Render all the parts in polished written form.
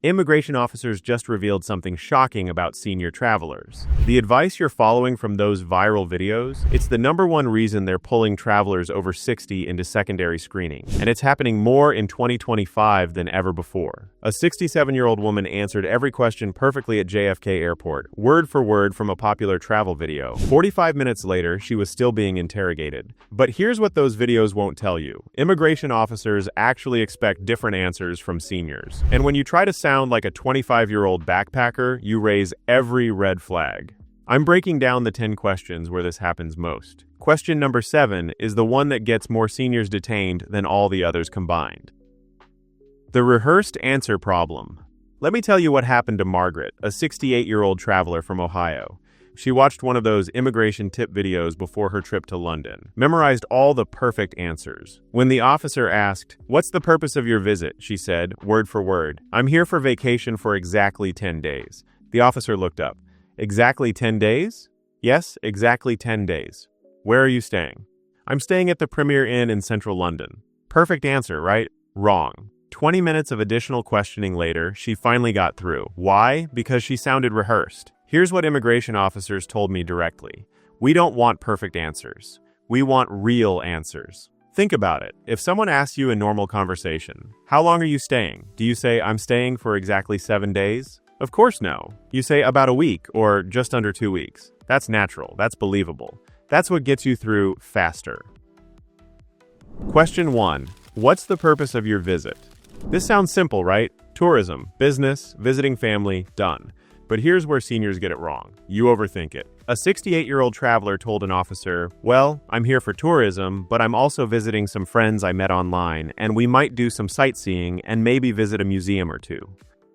Immigration officers just revealed something shocking about senior travelers. The advice you're following from those viral videos, it's the #1 reason they're pulling travelers over 60 into secondary screening, and it's happening more in 2025 than ever before. A 67-year-old woman answered every question perfectly at JFK Airport, word for word from a popular travel video. 45 minutes later, she was still being interrogated. But here's what those videos won't tell you. Immigration officers actually expect different answers from seniors. And when you try to sound like a 25-year-old backpacker, you raise every red flag. I'm breaking down the 10 questions where this happens most. Question number 7 is the one that gets more seniors detained than all the others combined. The rehearsed answer problem. Let me tell you what happened to Margaret, a 68-year-old traveler from Ohio. She watched one of those immigration tip videos before her trip to London, memorized all the perfect answers. When the officer asked, "What's the purpose of your visit?" she said, word for word, "I'm here for vacation for exactly 10 days. The officer looked up. "Exactly 10 days? "Yes, exactly 10 days. "Where are you staying?" "I'm staying at the Premier Inn in central London." Perfect answer, right? Wrong. 20 minutes of additional questioning later, she finally got through. Why? Because she sounded rehearsed. Here's what immigration officers told me directly. We don't want perfect answers. We want real answers. Think about it. If someone asks you in normal conversation, "How long are you staying?" Do you say, "I'm staying for exactly 7 days"? Of course no. You say about a week or just under 2 weeks. That's natural. That's believable. That's what gets you through faster. Question 1. What's the purpose of your visit? This sounds simple, right? Tourism, business, visiting family, done. But here's where seniors get it wrong. You overthink it. A 68-year-old traveler told an officer, "Well, I'm here for tourism, but I'm also visiting some friends I met online, and we might do some sightseeing and maybe visit a museum or two."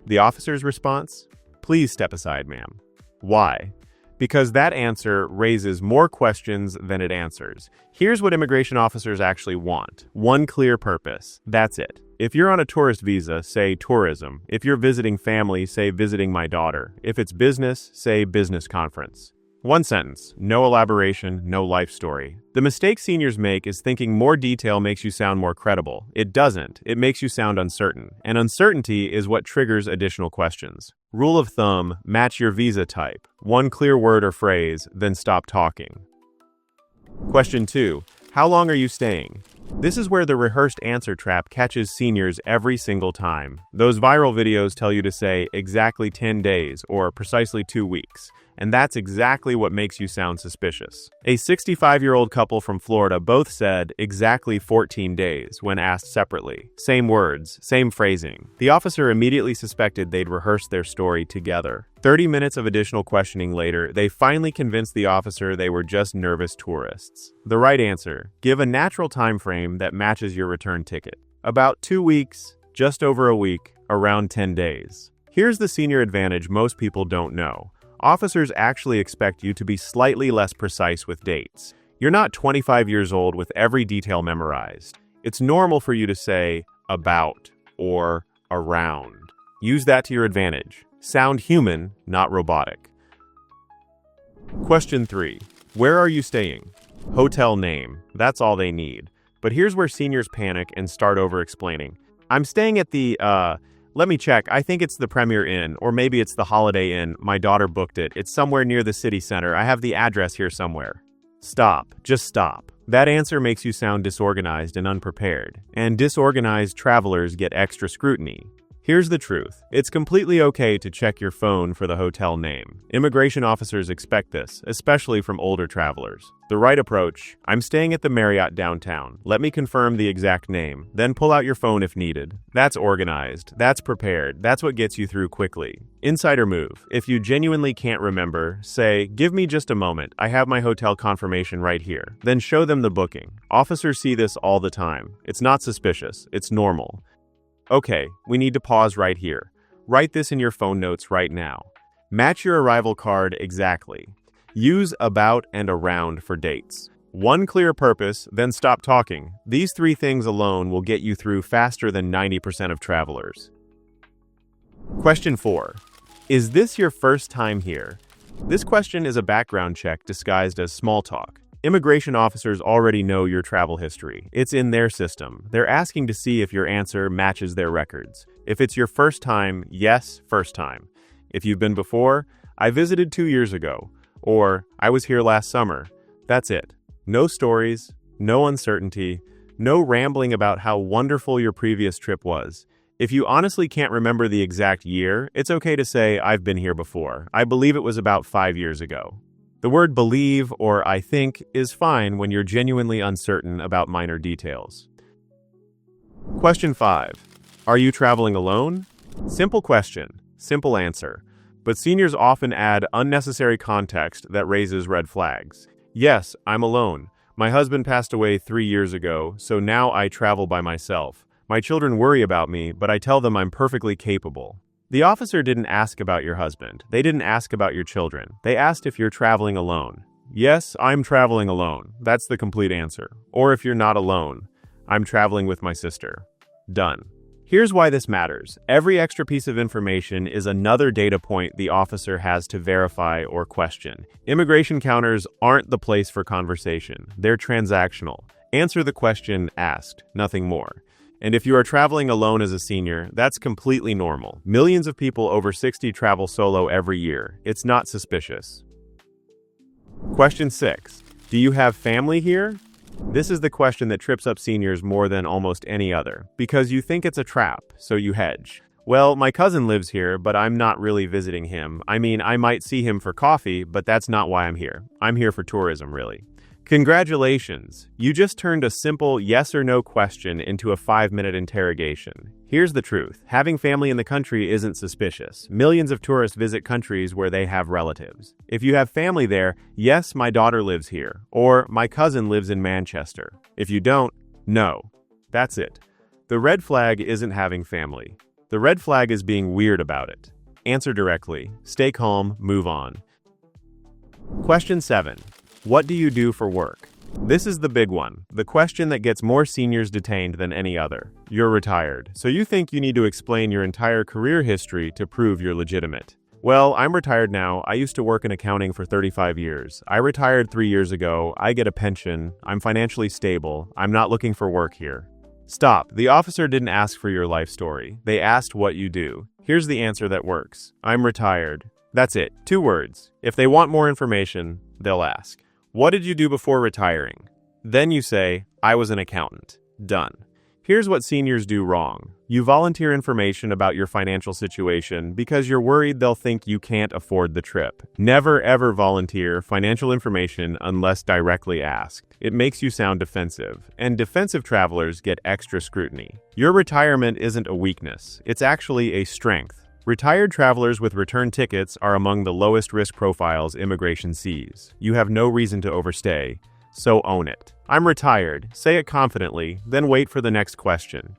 The officer's response? "Please step aside, ma'am." Why? Because that answer raises more questions than it answers. Here's what immigration officers actually want. One clear purpose. That's it. If you're on a tourist visa, say tourism. If you're visiting family, say visiting my daughter. If it's business, say business conference. One sentence, no elaboration, no life story. The mistake seniors make is thinking more detail makes you sound more credible. It doesn't. It makes you sound uncertain. And uncertainty is what triggers additional questions. Rule of thumb, match your visa type. One clear word or phrase, then stop talking. Question 2. How long are you staying? This is where the rehearsed answer trap catches seniors every single time. Those viral videos tell you to say exactly 10 days or precisely 2 weeks. And that's exactly what makes you sound suspicious. A 65-year-old couple from Florida both said exactly 14 days when asked separately. Same words, same phrasing. The officer immediately suspected they'd rehearsed their story together. 30 minutes of additional questioning later, they finally convinced the officer they were just nervous tourists. The right answer: give a natural time frame that matches your return ticket. About 2 weeks, just over a week, around 10 days. Here's the senior advantage most people don't know. Officers actually expect you to be slightly less precise with dates. You're not 25 years old with every detail memorized. It's normal for you to say about or around. Use that to your advantage. Sound human, not robotic. Question 3. Where are you staying? Hotel name. That's all they need. But here's where seniors panic and start over explaining. "I'm staying at the, let me check. I think it's the Premier Inn, or maybe it's the Holiday Inn. My daughter booked it. It's somewhere near the city center. I have the address here somewhere." Stop. Just stop. That answer makes you sound disorganized and unprepared. And disorganized travelers get extra scrutiny. Here's the truth. It's completely okay to check your phone for the hotel name. Immigration officers expect this, especially from older travelers. The right approach: "I'm staying at the Marriott downtown. Let me confirm the exact name. Then pull out your phone if needed." That's organized. That's prepared. That's what gets you through quickly. Insider move. If you genuinely can't remember, say, "Give me just a moment. I have my hotel confirmation right here." Then show them the booking. Officers see this all the time. It's not suspicious. It's normal. Okay, we need to pause right here. Write this in your phone notes right now. Match your arrival card exactly. Use about and around for dates. One clear purpose, then stop talking. These 3 things alone will get you through faster than 90% of travelers. Question 4. Is this your first time here? This question is a background check disguised as small talk. Immigration officers already know your travel history. It's in their system. They're asking to see if your answer matches their records. If it's your first time, yes, first time. If you've been before, I visited 2 years ago, or I was here last summer. That's it. No stories, no uncertainty, no rambling about how wonderful your previous trip was. If you honestly can't remember the exact year, it's okay to say, I've been here before. I believe it was about 5 years ago. The word believe or I think is fine when you're genuinely uncertain about minor details. Question 5. Are you traveling alone? Simple question, simple answer. But seniors often add unnecessary context that raises red flags. Yes, I'm alone. My husband passed away 3 years ago, so now I travel by myself. My children worry about me, but I tell them I'm perfectly capable. The officer didn't ask about your husband. They didn't ask about your children. They asked if you're traveling alone. Yes, I'm traveling alone. That's the complete answer. Or if you're not alone, I'm traveling with my sister. Done. Here's why this matters. Every extra piece of information is another data point the officer has to verify or question. Immigration counters aren't the place for conversation. They're transactional. Answer the question asked, nothing more. And if you are traveling alone as a senior, that's completely normal. Millions of people over 60 travel solo every year. It's not suspicious. Question 6. Do you have family here? This is the question that trips up seniors more than almost any other, because you think it's a trap, so you hedge. Well, my cousin lives here, but I'm not really visiting him. I mean, I might see him for coffee, but that's not why I'm here. I'm here for tourism, really. Congratulations! You just turned a simple yes or no question into a 5-minute interrogation. Here's the truth. Having family in the country isn't suspicious. Millions of tourists visit countries where they have relatives. If you have family there, yes, my daughter lives here, or my cousin lives in Manchester. If you don't, no. That's it. The red flag isn't having family. The red flag is being weird about it. Answer directly. Stay calm, move on. Question 7. What do you do for work? This is the big one, the question that gets more seniors detained than any other. You're retired, so you think you need to explain your entire career history to prove you're legitimate. Well, I'm retired now. I used to work in accounting for 35 years. I retired 3 years ago. I get a pension. I'm financially stable. I'm not looking for work here. Stop. The officer didn't ask for your life story. They asked what you do. Here's the answer that works. I'm retired. That's it. 2 words. If they want more information, they'll ask. What did you do before retiring? Then you say, I was an accountant. Done. Here's what seniors do wrong. You volunteer information about your financial situation because you're worried they'll think you can't afford the trip. Never ever volunteer financial information unless directly asked. It makes you sound defensive, and defensive travelers get extra scrutiny. Your retirement isn't a weakness. It's actually a strength. Retired travelers with return tickets are among the lowest risk profiles immigration sees. You have no reason to overstay, so own it. I'm retired. Say it confidently, then wait for the next question.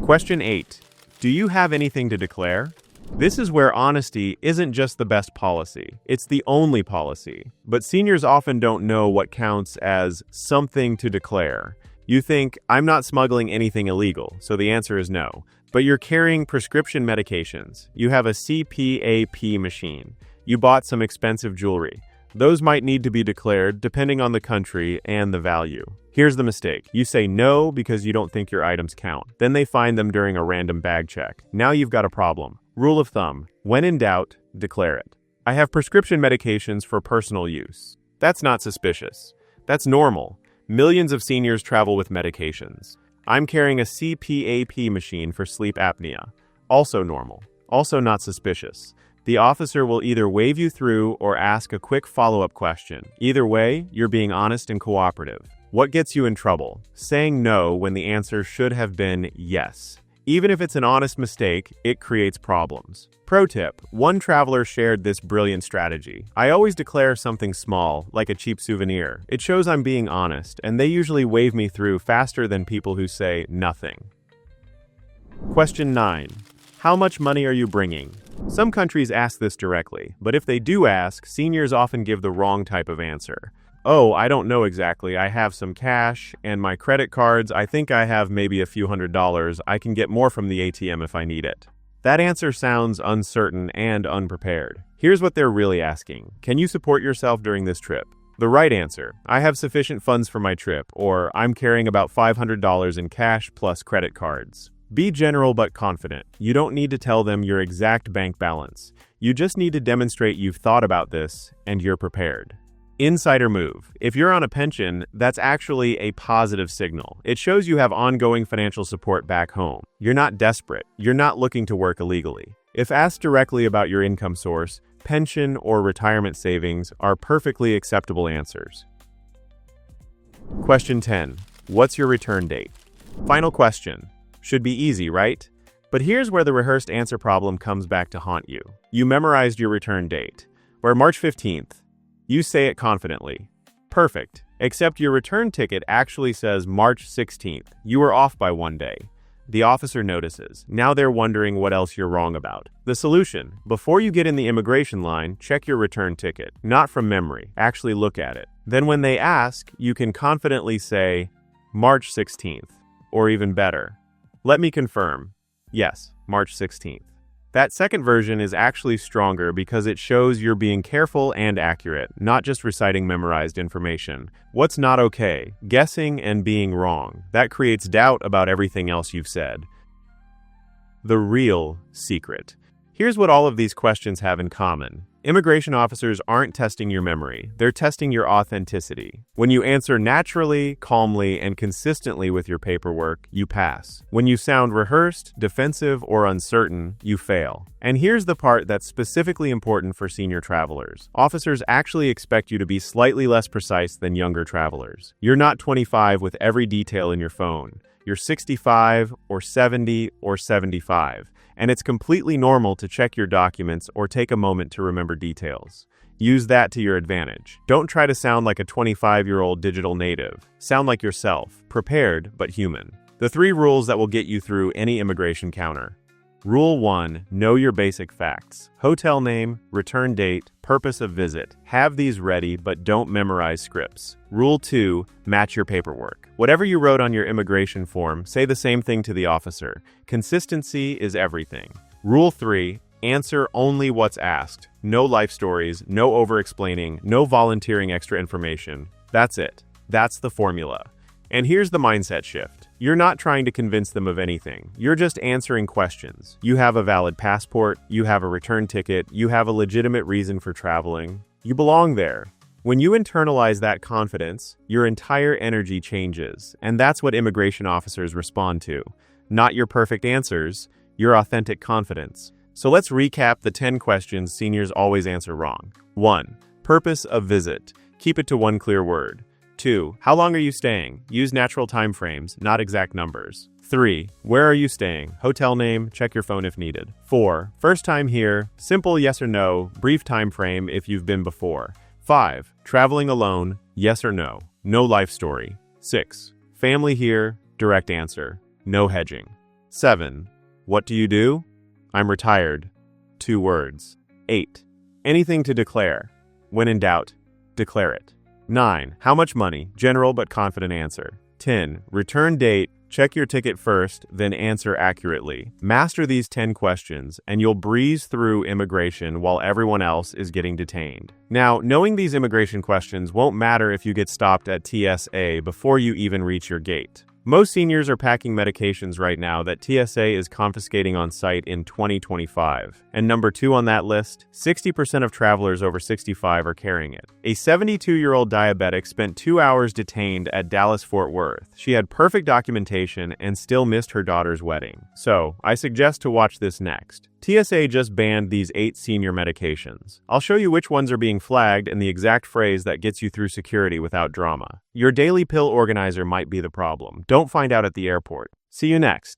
Question 8. Do you have anything to declare? This is where honesty isn't just the best policy. It's the only policy. But seniors often don't know what counts as something to declare. You think, I'm not smuggling anything illegal, so the answer is no. But you're carrying prescription medications. You have a CPAP machine. You bought some expensive jewelry. Those might need to be declared depending on the country and the value. Here's the mistake. You say no because you don't think your items count. Then they find them during a random bag check. Now you've got a problem. Rule of thumb. When in doubt, declare it. I have prescription medications for personal use. That's not suspicious. That's normal. Millions of seniors travel with medications. I'm carrying a CPAP machine for sleep apnea. Also normal. Also not suspicious. The officer will either wave you through or ask a quick follow-up question. Either way, you're being honest and cooperative. What gets you in trouble? Saying no when the answer should have been yes. Even if it's an honest mistake, it creates problems. Pro tip, one traveler shared this brilliant strategy. I always declare something small, like a cheap souvenir. It shows I'm being honest, and they usually wave me through faster than people who say nothing. Question 9. How much money are you bringing? Some countries ask this directly, but if they do ask, seniors often give the wrong type of answer. Oh, I don't know exactly. I have some cash, and my credit cards, I think I have maybe a few $100s. I can get more from the ATM if I need it. That answer sounds uncertain and unprepared. Here's what they're really asking. Can you support yourself during this trip? The right answer, I have sufficient funds for my trip, or I'm carrying about $500 in cash plus credit cards. Be general but confident. You don't need to tell them your exact bank balance. You just need to demonstrate you've thought about this and you're prepared. Insider move. If you're on a pension, that's actually a positive signal. It shows you have ongoing financial support back home. You're not desperate. You're not looking to work illegally. If asked directly about your income source, pension or retirement savings are perfectly acceptable answers. Question 10. What's your return date? Final question. Should be easy, right? But here's where the rehearsed answer problem comes back to haunt you. You memorized your return date. Where March 15th. You say it confidently. Perfect. Except your return ticket actually says March 16th. You were off by 1 day. The officer notices. Now they're wondering what else you're wrong about. The solution: before you get in the immigration line, check your return ticket. Not from memory. Actually look at it. Then when they ask, you can confidently say, March 16th. Or even better, let me confirm. Yes, March 16th. That second version is actually stronger because it shows you're being careful and accurate, not just reciting memorized information. What's not okay? Guessing and being wrong. That creates doubt about everything else you've said. The real secret. Here's what all of these questions have in common. Immigration officers aren't testing your memory. They're testing your authenticity. When you answer naturally, calmly, and consistently with your paperwork, you pass. When you sound rehearsed, defensive, or uncertain, you fail. And here's the part that's specifically important for senior travelers. Officers actually expect you to be slightly less precise than younger travelers. You're not 25 with every detail in your phone. You're 65 or 70 or 75. And it's completely normal to check your documents or take a moment to remember details. Use that to your advantage. Don't try to sound like a 25-year-old digital native. Sound like yourself, prepared but human. The 3 rules that will get you through any immigration counter. Rule 1, know your basic facts. Hotel name, return date, purpose of visit. Have these ready, but don't memorize scripts. Rule 2, match your paperwork. Whatever you wrote on your immigration form, say the same thing to the officer. Consistency is everything. Rule 3, answer only what's asked. No life stories, no over-explaining, no volunteering extra information. That's it. That's the formula. And here's the mindset shift. You're not trying to convince them of anything. You're just answering questions. You have a valid passport, you have a return ticket, you have a legitimate reason for traveling. You belong there. When you internalize that confidence, your entire energy changes, and that's what immigration officers respond to. Not your perfect answers, your authentic confidence. So let's recap the 10 questions seniors always answer wrong. 1. Purpose of visit. Keep it to one clear word. 2. How long are you staying? Use natural time frames, not exact numbers. 3. Where are you staying? Hotel name, check your phone if needed. 4. First time here, simple yes or no, brief time frame if you've been before. 5. Traveling alone, yes or no, no life story. 6. Family here, direct answer, no hedging. 7. What do you do? I'm retired, 2 words. 8. Anything to declare. When in doubt, declare it. 9. How much money? General but confident answer. 10. Return date. Check your ticket first, then answer accurately. Master these 10 questions, and you'll breeze through immigration while everyone else is getting detained. Now, knowing these immigration questions won't matter if you get stopped at TSA before you even reach your gate. Most seniors are packing medications right now that TSA is confiscating on site in 2025. And number 2 on that list, 60% of travelers over 65 are carrying it. A 72-year-old diabetic spent 2 hours detained at Dallas-Fort Worth. She had perfect documentation and still missed her daughter's wedding. So, I suggest to watch this next. TSA just banned these 8 senior medications. I'll show you which ones are being flagged and the exact phrase that gets you through security without drama. Your daily pill organizer might be the problem. Don't find out at the airport. See you next.